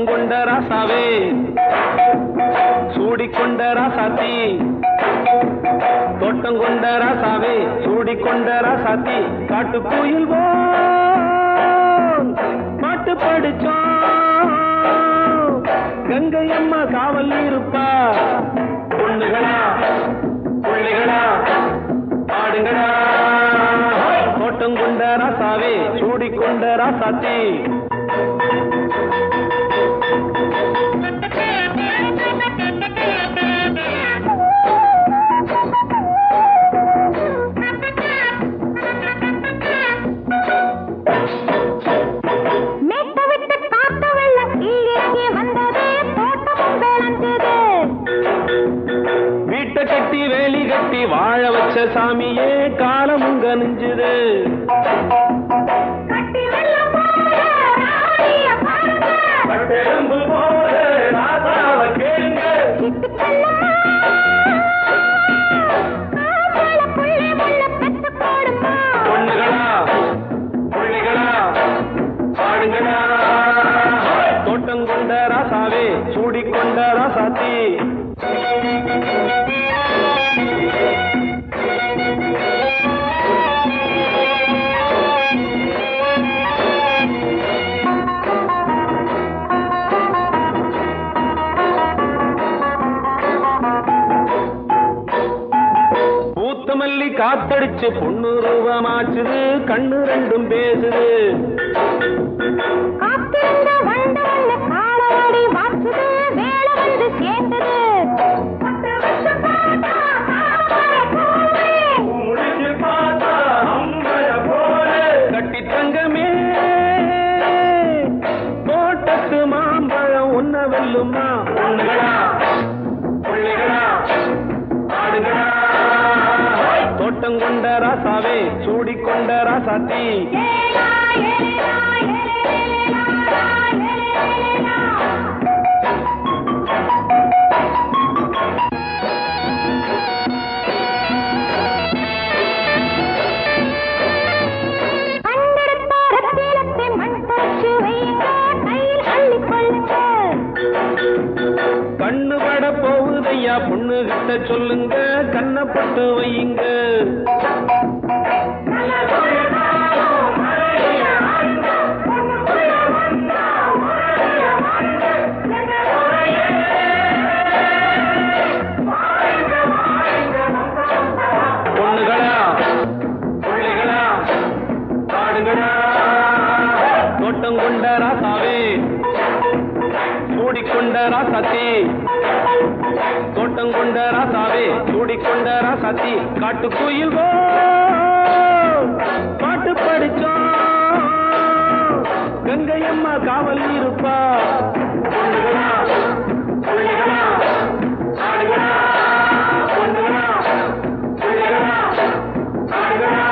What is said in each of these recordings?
கொண்ட ராசாவே சூடிக்கொண்ட ராசாத்தி தோட்டம் கொண்ட ராசாவே சூடிக்கொண்ட ராசாத்தி காட்டு கோயில் பாட்டு படிச்சோம் கங்கை அம்மா காவல் இருப்பா பொண்ணுகளா பிள்ளைகளா ஆடுங்களா தோட்டம் கொண்ட ராசாவே சூடிக்கொண்ட ராசாத்தி வீட்டை கட்டி வேலி கட்டி வாழ வச்ச சாமியே காலமுங்க நெஞ்சுது பொண்ணுகளா பிள்ளைகளா ஆடுங்களா தோட்டம் கொண்ட ராசாவே சூடிக்கொண்ட ராசாத்தி பூத்தமல்லி காத்தடிச்சு பொண்ணு ரூபமாச்சுது கண்ணு ரெண்டும் பேசுது கட்டி தங்கமே தோட்டத்து மாம்பழம் உன்ன வெல்லுமா பொண்ணுகளா பிள்ளைகளா ஆடுகளா தோட்டம் கொண்ட ராசாவே சூடிக்கொண்ட ராசாத்தி கண்ணு பட போகுதையா பொண்ணு கிட்ட சொல்லுங்க கண்ணப்பட்டு வையுங்க பொண்ணுகளா பிள்ளைகளா ஆடுகளா தோட்டம் கொண்ட ராசாவே சூடிக்கொண்ட ராசாத்தி தோட்டம் கொண்ட ராசாவே சூடிக்கொண்ட ராசாத்தி காட்டு கோயில் பாட்டு படிச்சோம் கங்கை அம்மா காவல் இருப்பா பொண்ணுகளா பிள்ளைகளா ஆடுகளா பொண்ணுகளா பிள்ளைகளா ஆடுகளா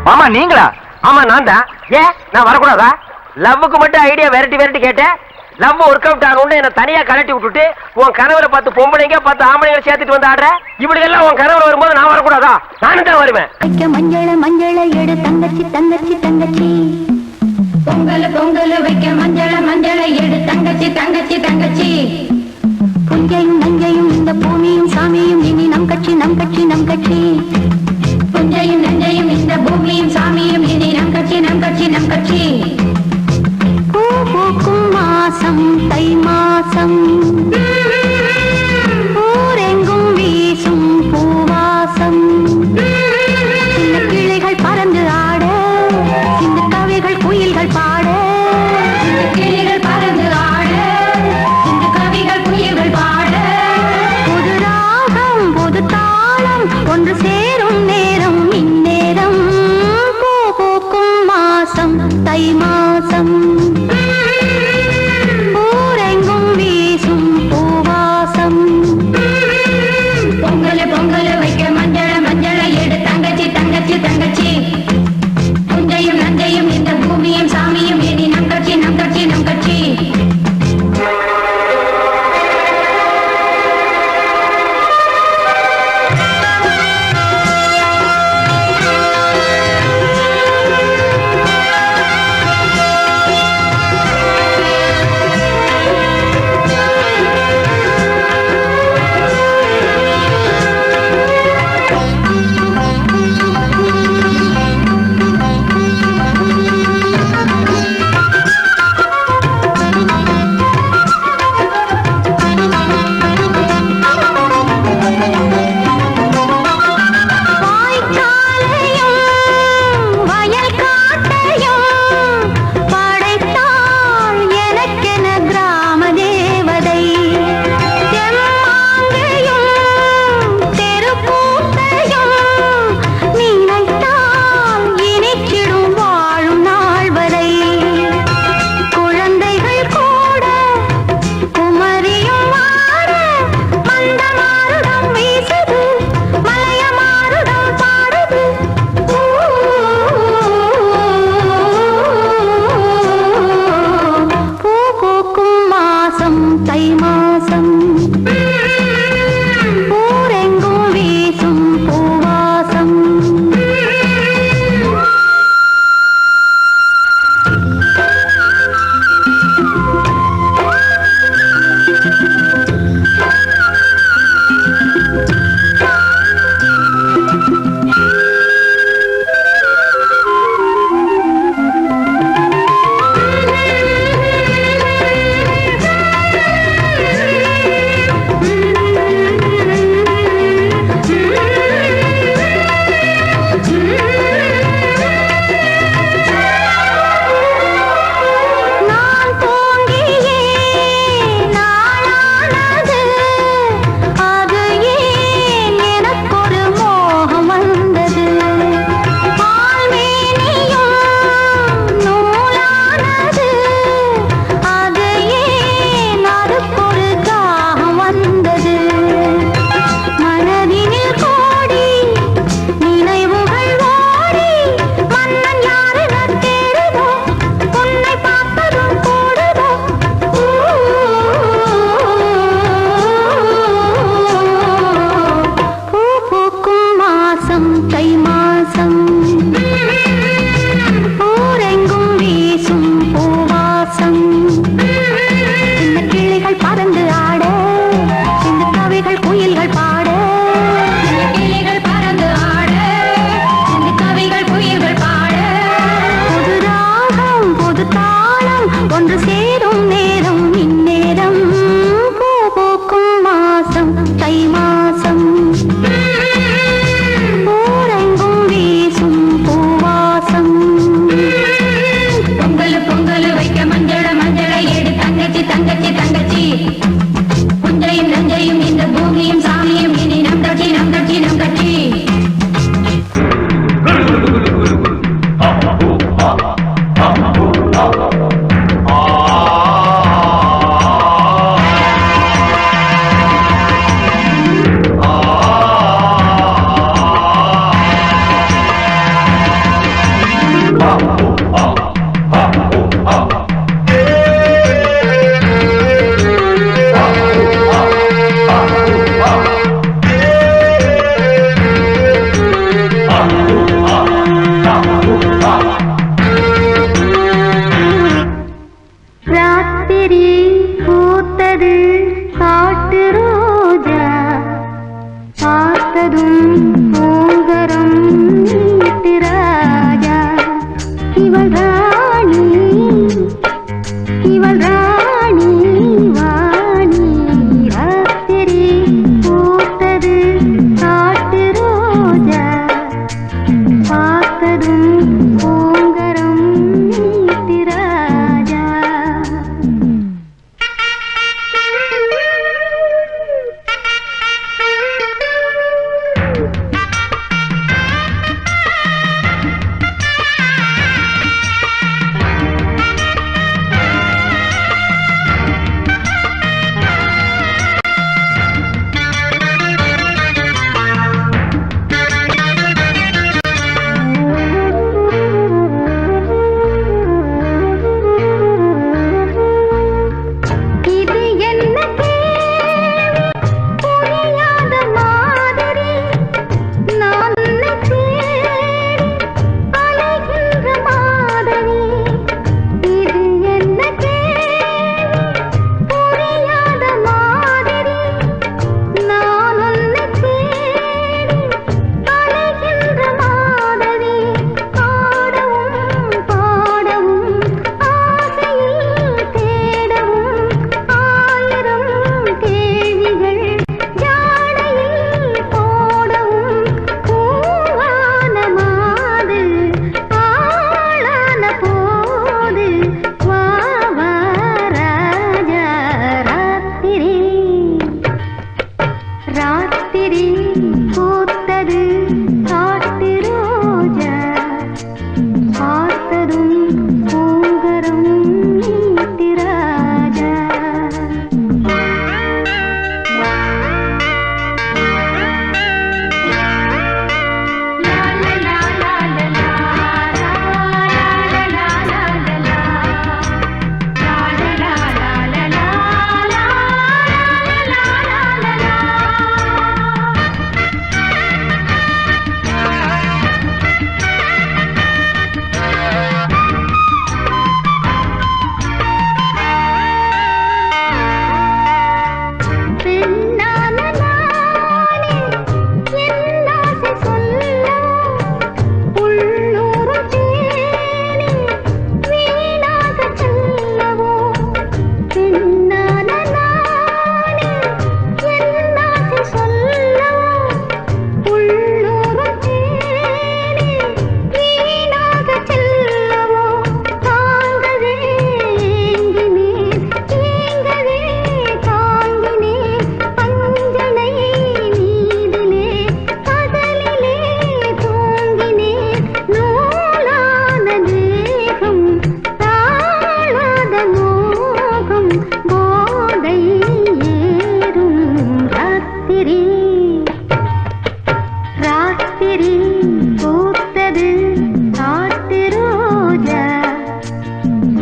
மாமா நீங்களா? ஆமா நான் தான். ஏன் நான் வரக்கூடாதா? லவ்வுக்கு மட்டும் ஐடியா வெரைட்டி வெரைட்டி கேட்டேன். லவ் ஒர்க் அவுட் ஆகணும்னு என்ன தனியா கலட்டி விட்டுட்டு உன் கனவுல பார்த்து பொம்பளைங்க பார்த்து ஆம்பளைங்க சேர்த்துட்டு வந்து ஆடுற. இப்படி எல்லாம் உன் கனவுல வரும்போது நான் வரக்கூடாதா? நானும் தான் வருவேன். மஞ்சள மஞ்சள எடு தங்கச்சி தங்கச்சி தங்கச்சி பொங்கல் பொங்கல் வைக்க மஞ்சள மஞ்சள எடு தங்கச்சி தங்கச்சி தங்கச்சி புஞ்சையும் நஞ்சையும் இந்த பூமியும் சாமியும் இனி நம் கட்சி நம் கட்சி நம் கட்சி புஞ்சையும் நஞ்சையும் இந்த பூமியும் சாமியும் இனி நம் கட்சி நம் கட்சி நம் கட்சி பூ பூக்கும் மாசம் தை மாசம் ஊரெங்கும் வீசும் பூவாசம் சின்ன கிளைகள் பறந்து ஆட சின்ன கவிகள் குயில்கள் பாட சின்ன கிளைகள் பறந்து ஆட சின்ன கவிகள் குயில்கள் பாட புது ராகம் புது தாளம் ஒன்று சேரும் நேரம் இந்நேரம் பூ பூக்கும் மாசம் தை மாசம் ஊரெங்கும் வீசும் பூவாசம் பொங்கல் பொங்கல் வைக்க மஞ்சள மஞ்சள எடு தங்கச்சி தங்கச்சி தங்கச்சி புஞ்சையும் நஞ்சையும் இந்த பூமியும் சாமியும் இனி நம் கட்சி நம் கட்சி நம் கட்சி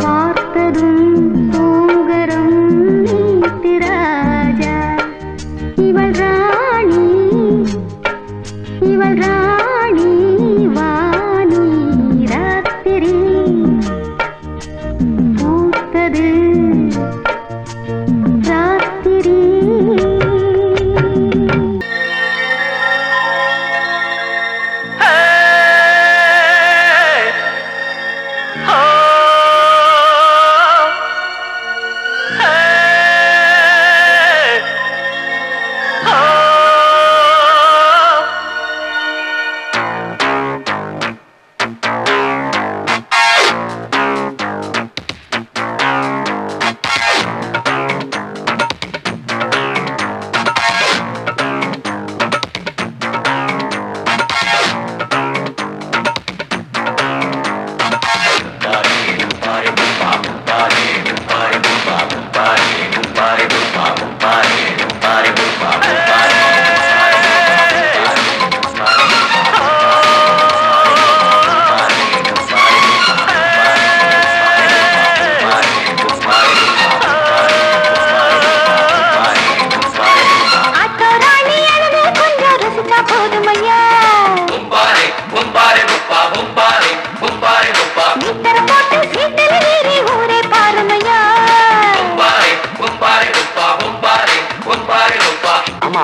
பார்த்ததும் பூங்கரம் நீத்திராஜா இவள் ராணி வாணி ராத்திரி பூத்தது ராத்திரி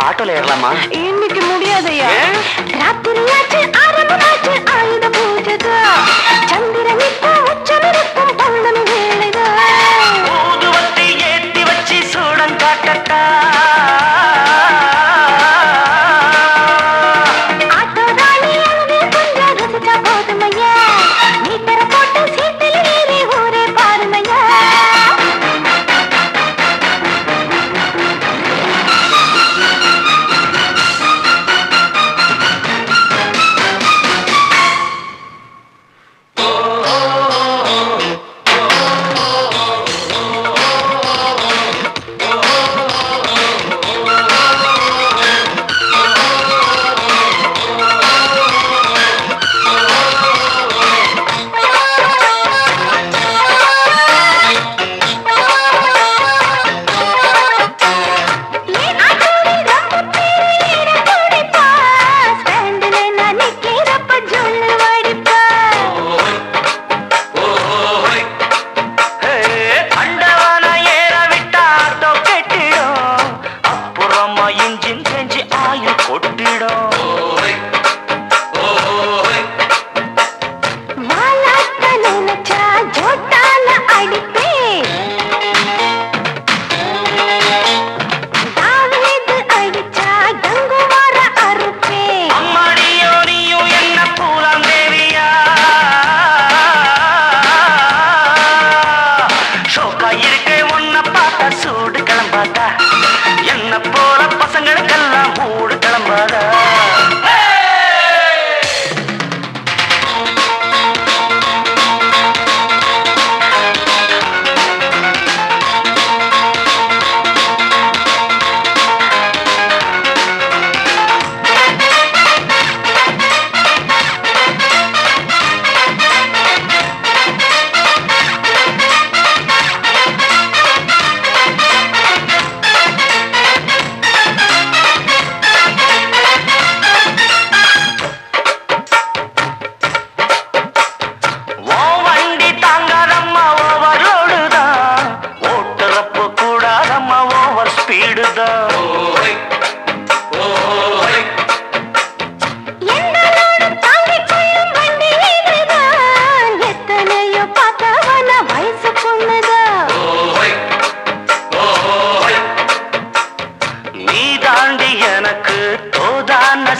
ஆட்டோல ஏறலாமா? இன்னைக்கு முடியாதையா? ராத்திரியாச்சு ஆரம்பமாச்சு ஆயுத பூஜைதா சந்திரன் இப்போ உச்சமிருக்கும் பௌர்ணமி வேளைதா ஊதுவத்தி ஏத்தி வச்சு சூடம் காட்டட்டா ஆட்டோ ராணி அங்கே கொஞ்சம் ருசிச்சா போதுமையா மீட்டரை போட்டு சீட்டில் ஏறி ஊரே பாருமையா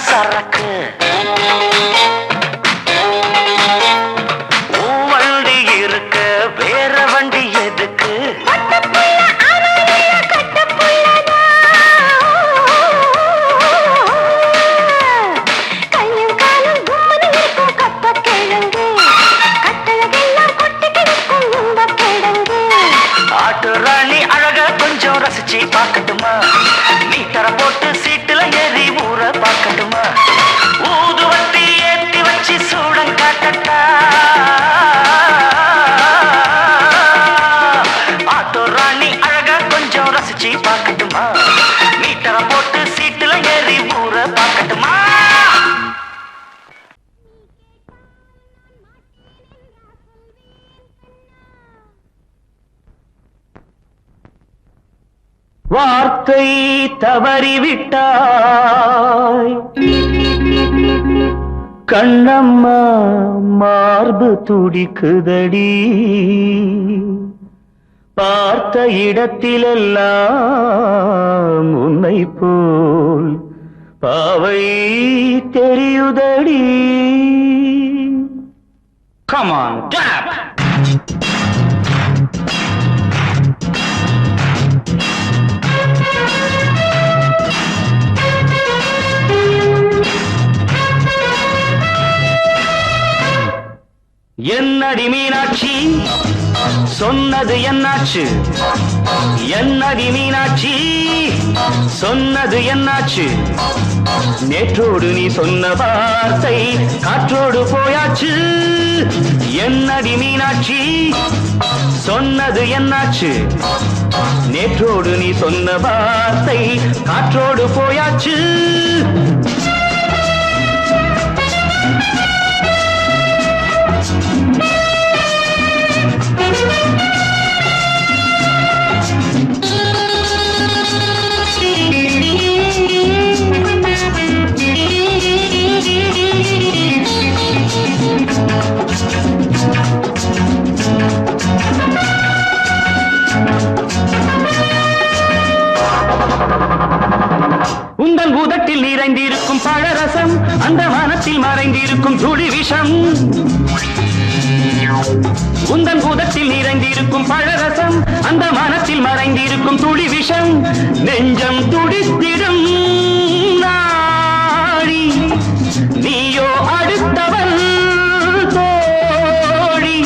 சரக்கு வண்டி இருக்கு வேற வண்டி எதுக்கு ஆட்டு ராணி அழக கொஞ்சம் ரசிச்சு பார்க்கட்டுமா மீட்டர போட்டு சீட்டுல ஏறி ஊற பார்க்கட்டுமா ஊதுவத்தி ஏத்தி வச்சு சூடம் காட்டட்டா வார்த்தை தவறிவிட்டாய் கண்ணம்மா மார்பு துடிக்குதடி பார்த்த இடத்திலெல்லாம் உன்னை போல் பாவை தெரியுதடி. Come on, tap! என்னடி மீனாட்சி சொன்னது என்னாச்சு? என்னடி மீனாட்சி சொன்னது என்னாச்சு? நேற்றோடு நீ சொன்ன வார்த்தை காற்றோடு போயாச்சு. என்னடி மீனாட்சி சொன்னது என்னாச்சு? நேற்றோடு நீ சொன்ன வார்த்தை காற்றோடு போயாச்சு. உந்தன் பூதத்தில் நிறைந்திருக்கும் பழரசம் அந்த வானத்தில் மறைந்திருக்கும் துளி விஷம். உந்தன் பூதத்தில் நிறைந்திருக்கும் பழரசம் அந்த வானத்தில் மறைந்திருக்கும் துளி விஷம். நெஞ்சம் துடித்திடும் நாடி நீயோ அடுத்தவன் தோழி.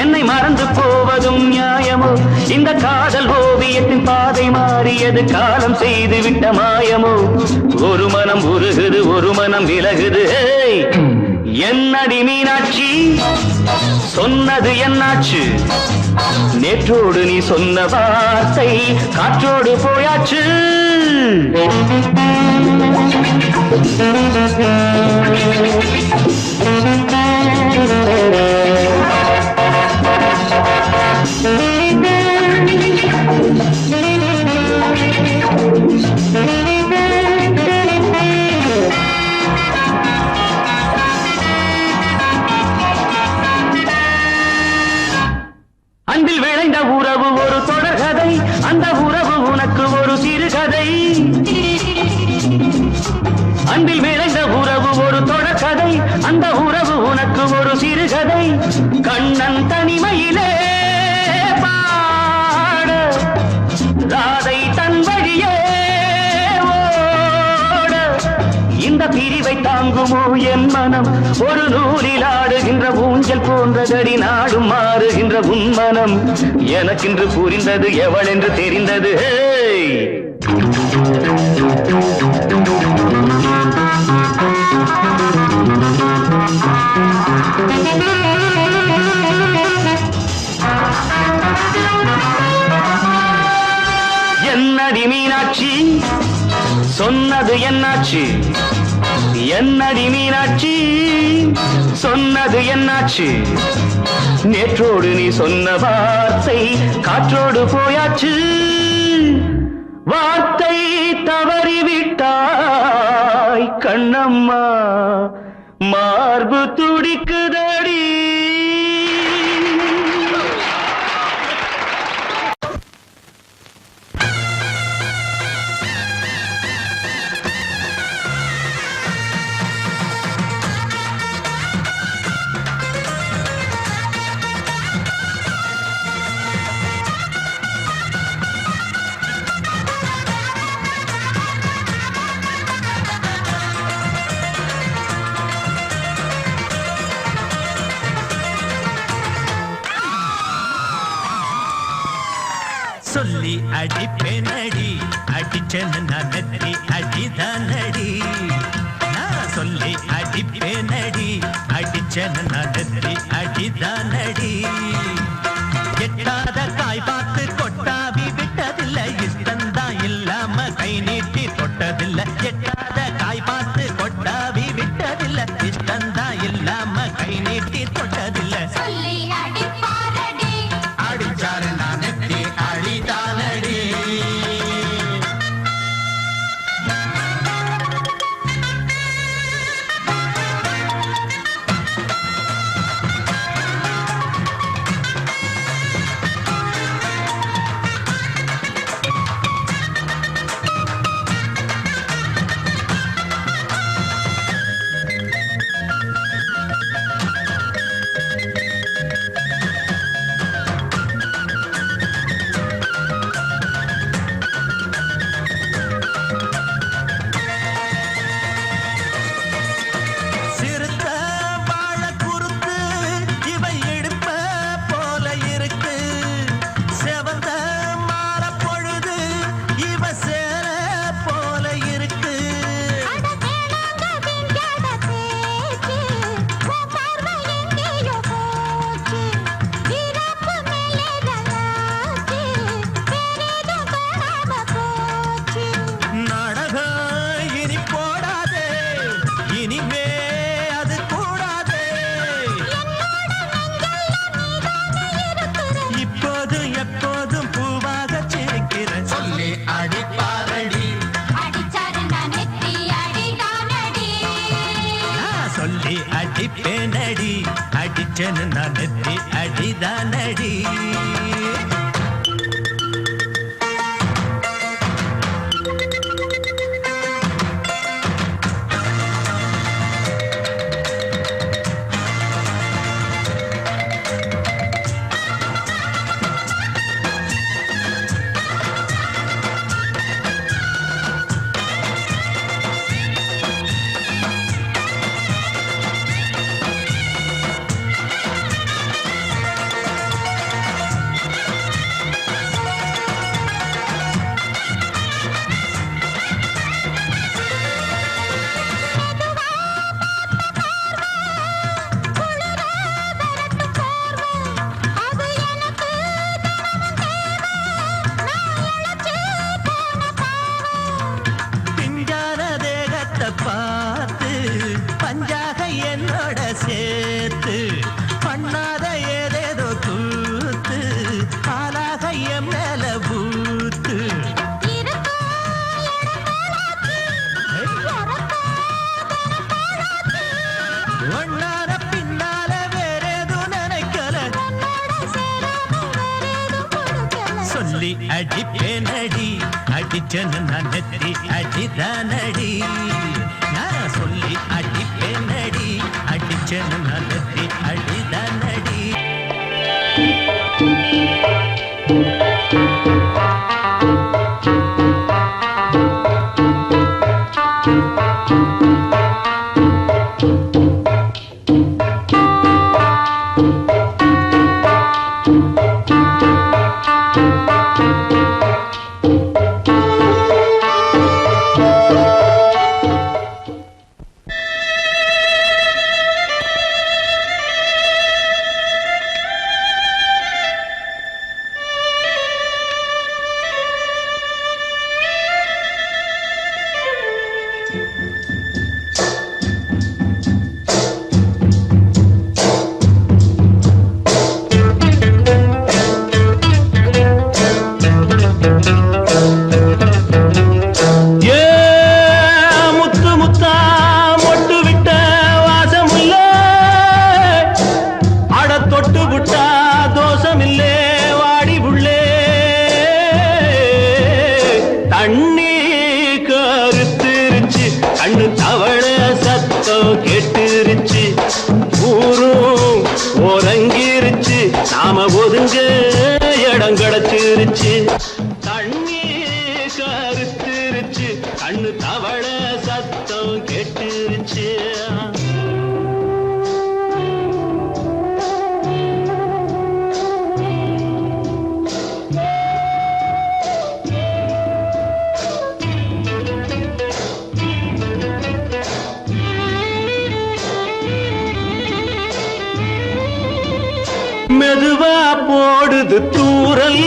என்னை மறந்து போவதும் நியாயமோ? இந்த காதல் ஓவியத்தின் பாதை மாறியது காலம் செய்து விட்ட மாயமோ? ஒரு மனம் உருகுது ஒரு மனம் விலகுது. என்னடி மீனாட்சி சொன்னது என்னாச்சு? நேற்றோடு நீ சொன்ன வார்த்தை காற்றோடு போயாச்சு. அன்பில் விளைந்த உறவு ஒரு தொடர்கதை, அந்த உறவு உனக்கு ஒரு சிறுகதை. அன்பில் விளைந்த உறவு ஒரு தொடர்கதை, அந்த உறவு உனக்கு ஒரு சிறுகதை. கண்ணன் தனிமையிலே பாட ராதை தன் வழியே ஓட. இந்த பிரிவை தாங்குமோ என் மனம்? ஒரு நூலில் ஆடுகின்ற ஊஞ்சல் போன்றதடி நாடும் மாறுகின்ற உன்மனம். எனக்கென்று புரிந்தது எவள் என்று தெரிந்தது. என்னடி மீனாட்சி சொன்னது என்னாச்சு? என்னடி மீனாட்சி சொன்னது என்னாச்சு? நேற்றோடு நீ சொன்ன வார்த்தை காற்றோடு போயாச்சு. வார்த்தை தவறிவிட்டாய் கண்ணம்மா மார்பு துடிக்குதடி. சொல்லி அடிப்பேனடி அடிச்சேன்னு நான் நெத்தி அடிதானடி. நான் சொல்லி அடிப்பேனடி அடிச்சேன்னு நான் நெத்தி அடிதானடி. எட்டாத காய் பார்த்து கொட்டாவி விட்டதில்லை, இஷ்டந்தான் இல்லாம கை நீட்டி தொட்டதில்லை. எட்டாத காய் பார்த்து கொட்டாவி விட்டதில்லை, இஷ்டந்தான் இல்லாம கை நீட்டி தொட்டதில்லை. அடிச்சாரு நான் நெத்தி அழிதானடி. அடிப்பேனடி பார்த்து பஞ்சாக என்னோட சேர்த்து பண்ணாத ஏதேதோ கூத்து ஆளாக என் மேல பூத்து ஒன்னார பின்னால வேறேதோ நினைக்கல சொல்லி அடிப்பேனடி அடிச்சனு நான் நெத்தி அடிதானடி நான் சொல்லி அடிப்பேனடி அடிச்சனு நான் நெத்தி அடிதானடி கண்ணு தவள சத்தம் கேட்டுருச்சு ஊரும் உறங்கிருச்சு நாம ஒதுங்க இடம் கிடைச்சிருச்சு தண்ணி கருத்துருச்சு கண்ணு தவள சத்தம் கேட்டுருச்சு மெதுவா போடுது தூரல்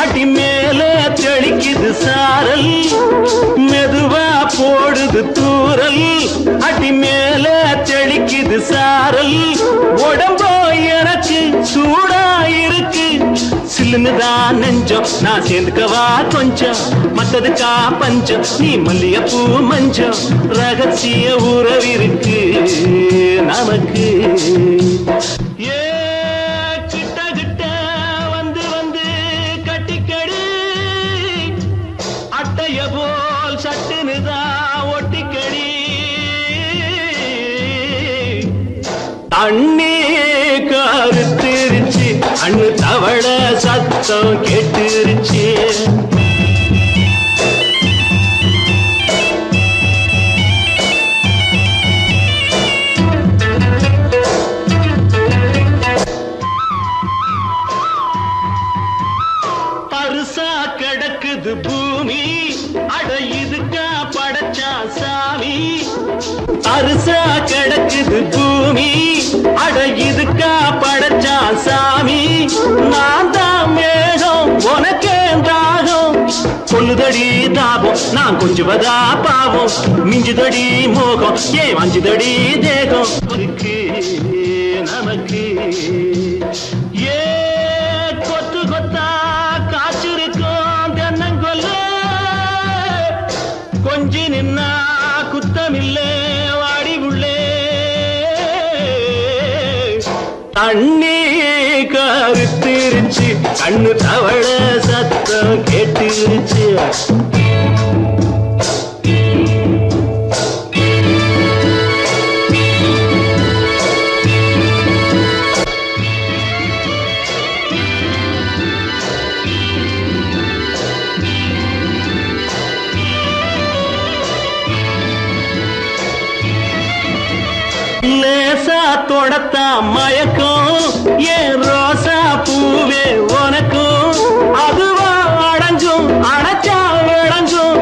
அடி மேல தெளிக்குது சாரல் மெதுவா போடுது தூரல் அடி மேல தெளிக்குது சாரல் உடம்போ எனக்கு சூடா இருக்கு சில்லுன்னுதான் நெஞ்சம் நான் சேர்ந்துக்கவா கொஞ்சம் மத்ததுக்கா பஞ்சம் நீ மல்லிகைப்பூ மஞ்சம் ரகசிய உறவிருக்கு நமக்கு போல் சட்டுனுதா ஒட்டிக்கடி தண்ணி கருத்துருச்சு அண்ணு தவள சத்தம் கேட்டுருச்சு பருசா கிடக்குது பூமி அட இதுக்கா படைச்சா சாமி அரிசா கிடக்குது பூமி அட இதுக்கா படைச்சா சாமி நான் தான் மேகம் உனக்கே தாகம் சொல்லுதடி தாபம் நான் கொஞ்சுவதா பாவம் மிஞ்சுதடி மோகம் ஏன் வஞ்சுதடி தேகம் இருக்கு நமக்கு ஏ கொத்து கொத்தா காய்ச்சிருக்கும் தென்னங்கொல்ல கொஞ்சி நின்னா குத்தமில்லே வாடி உள்ளே தண்ணி கருத்திருச்சு கண்ணு தவள சத்தம் கேட்டுருச்சு லேசா தொடத்தா மயக்கம் ஏன் ரோசா பூவே உனக்கும் அதுவா அடைஞ்சும் அடைச்சா விளைஞ்சும்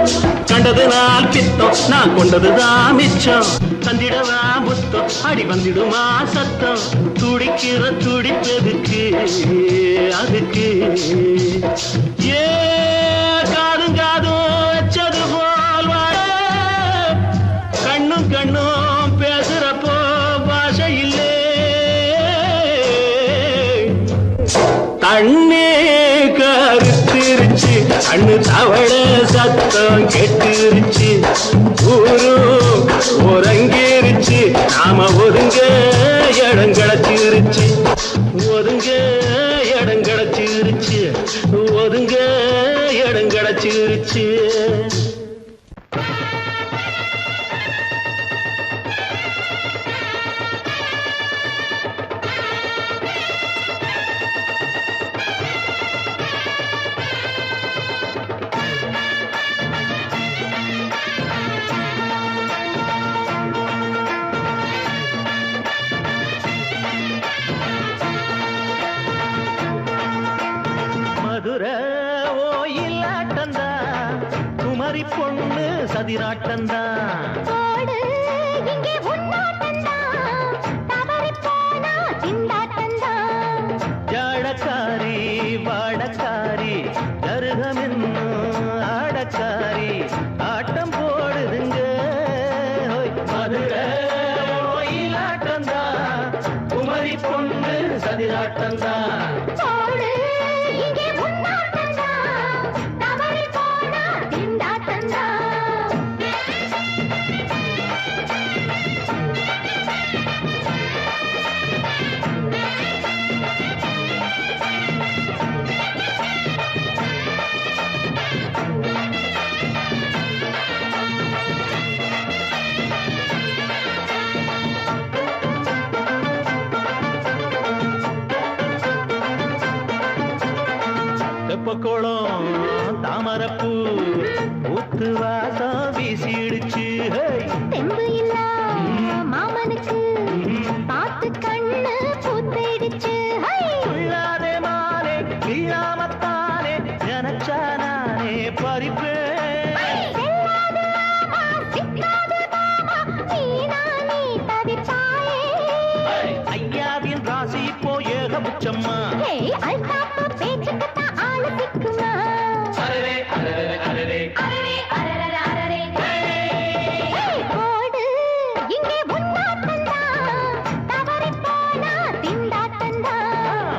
கண்டது நாள் பித்தம் நான் கொண்டதுதான் மிச்சம் தந்திடவா புத்தம் அடி வந்திடுமா சத்தம் துடிக்கிற துடிப்பதுக்கு அதுக்கு ஏ காதும் காதும் வச்சது போல் வாழ கண்ணும் கண்ணும் பேசுறப்போ பாஷை இல்லே கண்ணே கருத்திருச்சு கண்ணு தவள சத்தம் கெட்டுருச்சு ஊரு உறங்கிருச்சு நாம ஒதுங்க இடம் கிடைச்சிருச்சு ஒதுங்க இடம் கிடைச்சிருச்சு ஒதுங்க இடம் கிடைச்சிருச்சு ஓயிலாட்டந்தா குமரி பொண்ணு சதிராட்டந்தா ஜாடக்காரி வாடக்காரி கருகமென்னு ஆடக்காரி ஆட்டம் போடுதுங்க மதுரை ஓயிலாட்டந்தா குமரி பொண்ணு சதிராட்டந்தா தெப்பக்குளம் தாமரப்பூ ஊத்து வாசம் வீசிடுச்சு தெம்பு இல்ல மாமனுக்கு பார்த்து கண்ணு பூத்திடுச்சு உள்ளாதே மாலே வீழாமத்தானே நினைச்சா நானே பறிப்பேன் ஐயாவின் ராசி இப்போ ஏகபுச்சம்மா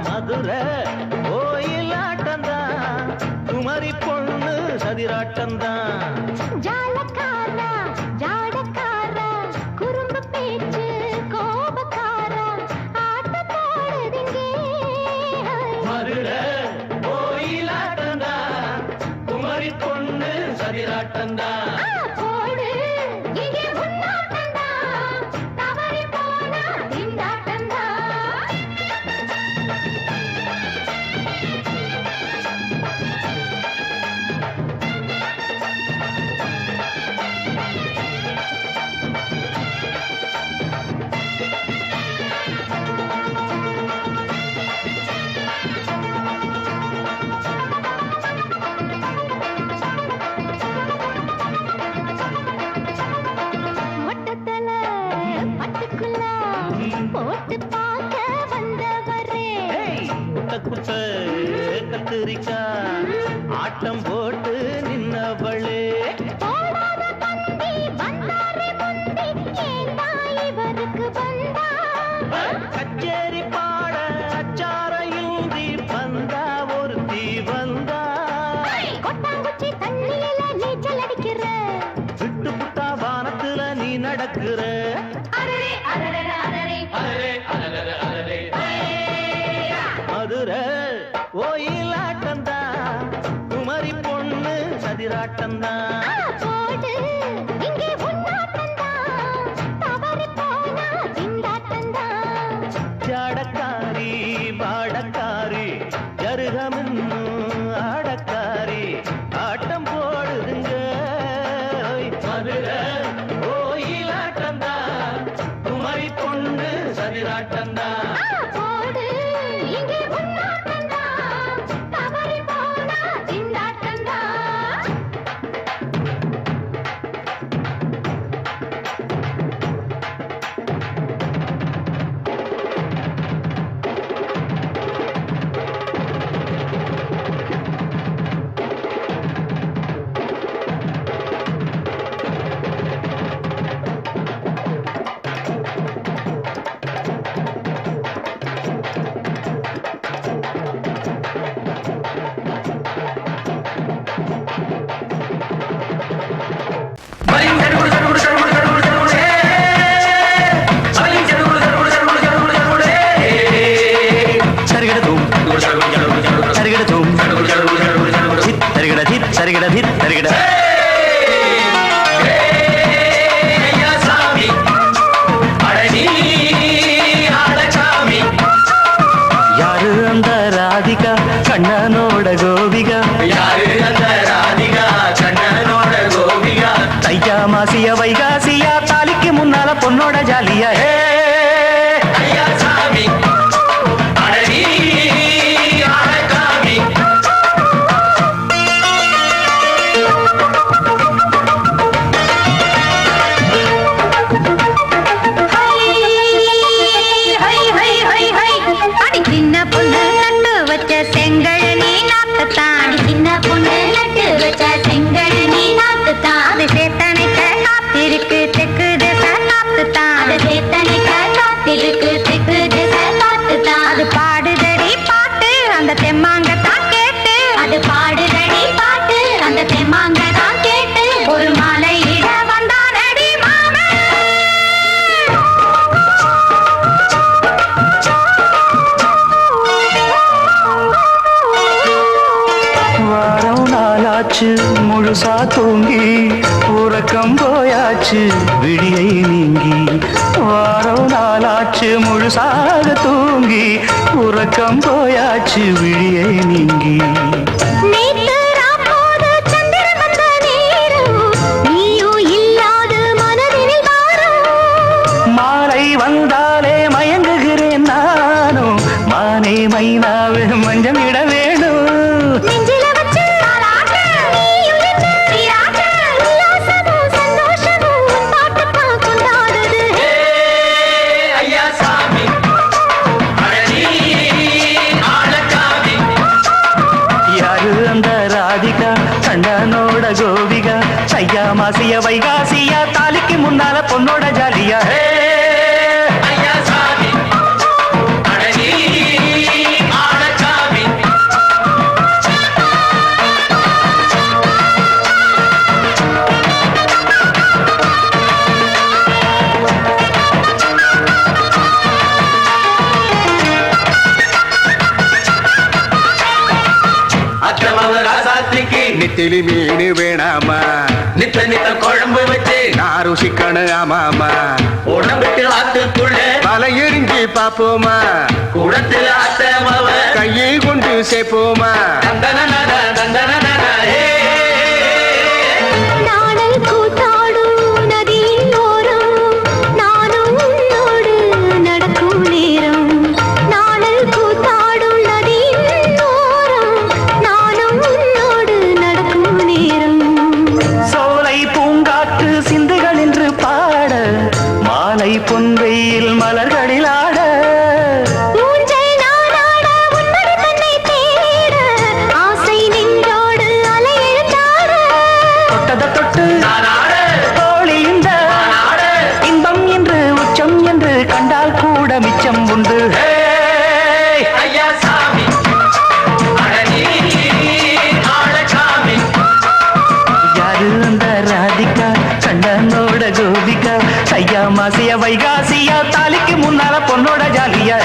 மதுரை ஓயிலாட்டந்தா குமரி பொண்ணு சதிராட்டந்தா ஜாலக்காரா ஜாடக்காரா குறும்பு பேச்சு கோபக்காரா ஆட்ட போடுதுங்க மதுரை ஓயிலாட்டந்தா குமரி பொண்ணு சதிராட்டந்தா போடு இங்கே முன்னாட்டந்தா தவறி போனா திண்டாட்டந்தா மொட்டத்தல பட்டுக்குள்ள போட்டு பார்க்க வந்தவரே குட்ட கத்திரிக்கா ஆட்டம் போட்டு நின்னவளே போடாத பந்தி வந்தாரே முந்தி ஏண்டா இவருக்கு வந்தா கச்சேரி பாட அச்சார இந்தி வந்தா ஒருத்தி வந்தா கொட்டாங்குச்சி தண்ணியில நீச்சல் அடிக்கிற விட்டு புட்டா வானத்துல நீ நடக்கிற அரரே அரரே அரரே மதுரை சதிராட்டம்தான் போடு இங்கே உன்னாட்டம்தான் தவறி போனா திண்டாட்டம்தான் ஜாடக்காரி பாடக்காரி ஜருகமின்னு ஆடக்காரி ஆட்டம் போடுதுங்க மதுரை கோயிலாட்டம்தான் குமரி பொண்ணு சதிராட்டம்தான் போடு இங்கே உன்னாட்டம்தான் தவறி போனா திண்டாட்டம்தான் யாரு அந்த ராதிகா கண்ணனோட கோபிகா தையா மாசிய வைகாசியா தாலிக்கு முன்னால பொண்ணோட ஜாலியா அடி சின்ன பொண்ணு நட்டு வச்ச செங்கழனி நாட்டுத்தான் அடி சின்ன பொண்ணு நட்டு வச்ச செங்கழனி நாட்டுத்தான் அது சேத்தனைக்க காத்திருக்கு தெற்கு திச காத்துத்தான் அது சேத்தனைக்க காத்திருக்கு தெற்கு திச காத்துத்தான் அது பாடுதடி பாட்டு அந்த தெம்மாங்கத்தான் கேட்டு அது பாடுதடி பாட்டு அந்த தெம்மாங்கத்தான் கேட்டு ஒரு மாலை இட வந்தானடி மாமன் வாரம் நாளாச்சு முழுசா தூங்கி உறக்கம் போயாச்சு விடியை நீங்கி வாரம் நாளாச்சு முழுசாக தூங்கி உறக்கம் போயாச்சு விடியை நீங்கி நேத்து ராப்போது சந்திரன் வந்த நேரம் நீயும் இல்லாத மனதினில் வாரம் மாலை வந்தாலே மயங்குகிறேன் நானும் மானே மைனாவே மஞ்சம் இட வேணும் நெஞ்சில வச்சு தாலாட்டு நீயும் என்று சீராட்டு உல்லாசமும் சந்தோஷமும் உன் பாட்டுத்தான் கொண்டாடுது யாரு அந்த ராதிகா கண்ணனோட கோபிகா சையா மாசிய வைகாசியா தாலிக்கு முன்னால பொண்ணோட ஜாலியா நெத்திலி மீன் வேணாமா நித்த நித்த குழம்பு வச்சு நான் ருசிக்கணும் ஆமாமா உடம்புக்கு ஆத்துக்குள்ள பல எரிஞ்சு பாப்போமா குடத்துல ஆத்தமவ கையை கொண்டு சேர்ப்போமா தந்தன தந்தன நாடல் கூத்தாடும் நதியின் ஓரம் நானும் உன்னோடு நடக்கும் நேரம் நாடல் கூத்தாடும் நதியின் ஓரம் நானும் உன்னோடு நடக்கும் நேரம் சோலை பூங்காற்று சிந்துகள் என்று பாட மாலை பொன்வெயில் மலர்களில் ஆட ஊஞ்சல் நானாட உன்மடி தன்னை தேட ஆசை நின்றோடு அலையெழுந்தாட தொட்டத தொட்டு தோழி இந்த இன்பம் என்று உச்சம் என்று கண்டால் கூட மிச்சம் உண்டு யாரு அந்த ராதிகா கண்ணனோட கோபிகா சையா மாசிய வைகாசியா தாலிக்கு முன்னால பொண்ணோட ஜாலியா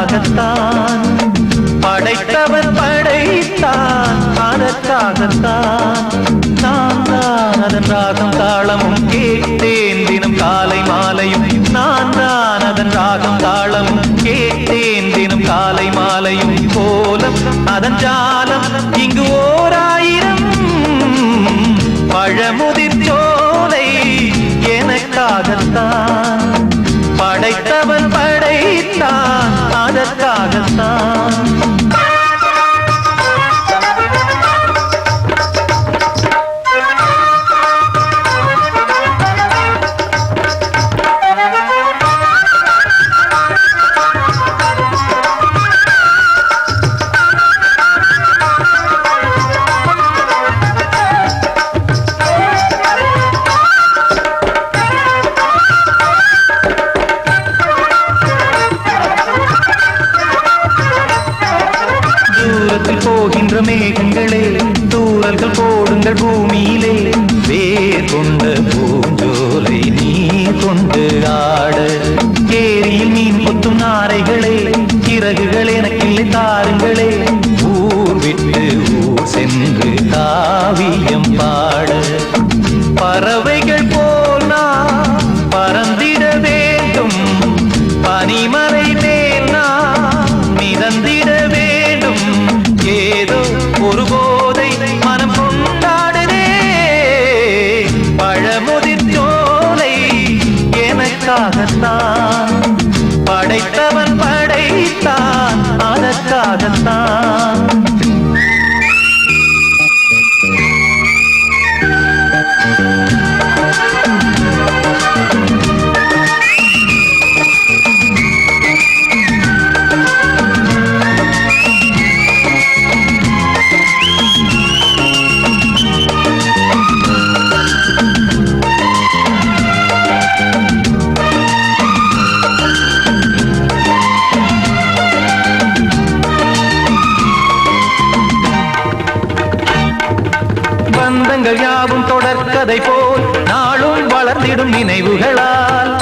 எனக்காகத்தான் படைத்தவன் படைத்தான் அதற்காகத்தான் நான் தான் அதன் ராகம் தாளமும் கேட்டேன் தினம் காலை மாலையும் நான் தான் அதன் ராகம் தாளமும் கேட்டேன் தினம் காலை மாலையும் கோலம் அதன் ஜாலம் இங்கு ஓர் ஆயிரம் பழமுதிர் சோலை எனக்காகத்தான் படைத்தவன் படைத்தான் அதற்காகத்தான் போகின்ற மேகங்களே தூரல்கள் போடுங்கள் பூமியிலே வேர் கொண்ட பூஞ்சோலை நீ கொண்டு ஆட ஏரியில் மீன் கொத்தும் நாரைகளே இறகுகள் எனக்கில்லை தாருங்களே ஊர் விட்டு ஊர் சென்று காவியம் பாட பறவைகள் போல் நான் பறந்திட வேண்டும் பனிமலை மேல் நான் மிதந்திட வேண்டும் ஏதோ ஒரு போதை மனம் கொண்டாடுதே பழமுதிர் சோலை எனக்காகத்தான் படைத்தவன் படைத்தான் அதற்காகத்தான் பந்தங்கள் யாவும் தொடர்கதை போல் நாளும் வளர்ந்திடும் நினைவுகளால்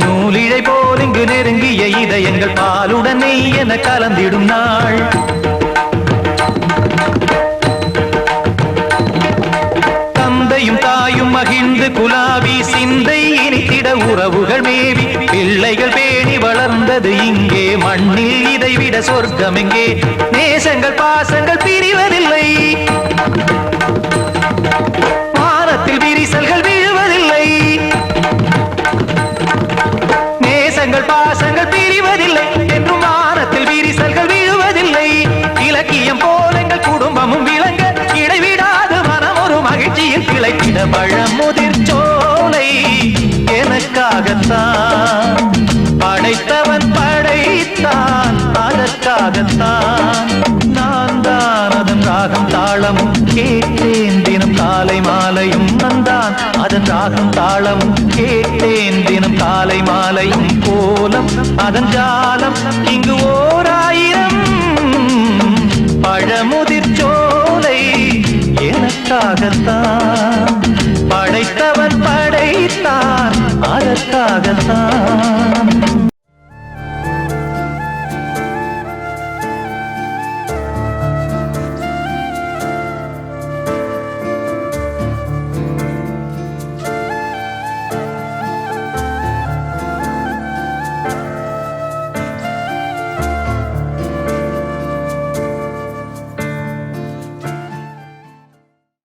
நூலிழை போல் இங்கு நெருங்கிய இதயங்கள் பாலுடன் நெய் என கலந்திடும் நாள் தந்தையும் தாயும் மகிழ்ந்து குலாவி சிந்தை இனித்திட உறவுகள் மேவி பிள்ளைகள் பேணி வளர்ந்தது இங்கே மண்ணில் இதைவிட சொர்க்கம் எங்கே நேசங்கள் பாசங்கள் பிரிவதில்லை வானத்தில் விரிசல்கள் விழுவதில்லை நேசங்கள் பாசங்கள் பிரிவதில்லை என்றும் வானத்தில் விரிசல்கள் விழுவதில்லை இலக்கியம் போல் எங்கள் குடும்பமும் விளங்க இடைவிடாது மனம் ஒரு மகிழ்ச்சியில் கிளைத்திட பழமுதிர் சோலை எனக்காகத்தான் படைத்தவன் படைத்தான் அதற்காகத்தான் நான் தான் அதன் ராகம் தாளமும் கேட்டேன் தினம் காலை மாலையும் நான் அதன் ராகம் தாளமும் கேட்டேன் தினம் காலை மாலையும் கோலம் அதன் ஜாலம் இங்கு ஓர் ஆயிரம் பழமுதிர் சோலை எனக்காகத்தான்